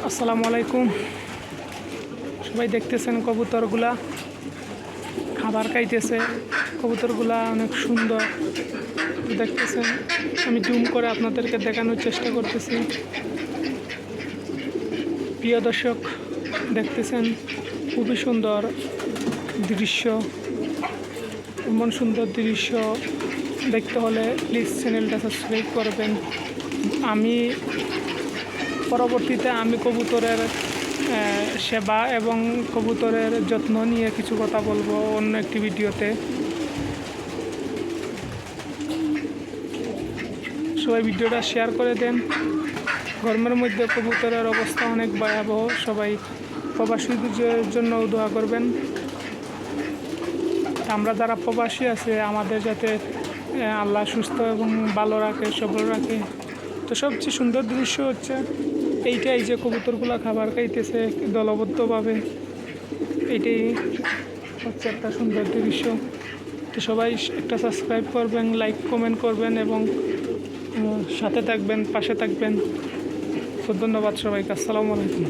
আসসালামু আলাইকুম। সবাই দেখতেছেন কবুতরগুলা খাবার খাইতেছে। কবুতরগুলা অনেক সুন্দর দেখতেছেন। আমি জুম করে আপনাদেরকে দেখানোর চেষ্টা করতেছি। প্রিয় দর্শক, দেখতেছেন খুবই সুন্দর দৃশ্য। এমন সুন্দর দৃশ্য দেখতে হলে প্লিজ চ্যানেলটা সাবস্ক্রাইব করবেন। আমি পরবর্তীতে কবুতরের সেবা এবং কবুতরের যত্ন নিয়ে কিছু কথা বলবো অন্য একটি ভিডিওতে। সবাই ভিডিওটা শেয়ার করে দেন। গরমের মধ্যে কবুতরের অবস্থা অনেক ভয়াবহ। সবাই প্রবাসীদের জন্য দোয়া করবেন। আমরা যারা প্রবাসী আছে আমাদের যাতে আল্লাহ সুস্থ এবং ভালো রাখে, সবল রাখে। তো সবচেয়ে সুন্দর দৃশ্য হচ্ছে এইটাই যে কবুতরগুলো খাবার খাইতেছে দলবদ্ধভাবে। এইটাই হচ্ছে একটা সুন্দর দৃশ্য। তো সবাই একটা সাবস্ক্রাইব করবেন, লাইক কমেন্ট করবেন এবং সাথে থাকবেন, পাশে থাকবেন। তো ধন্যবাদ সবাইকে। আসসালামু আলাইকুম।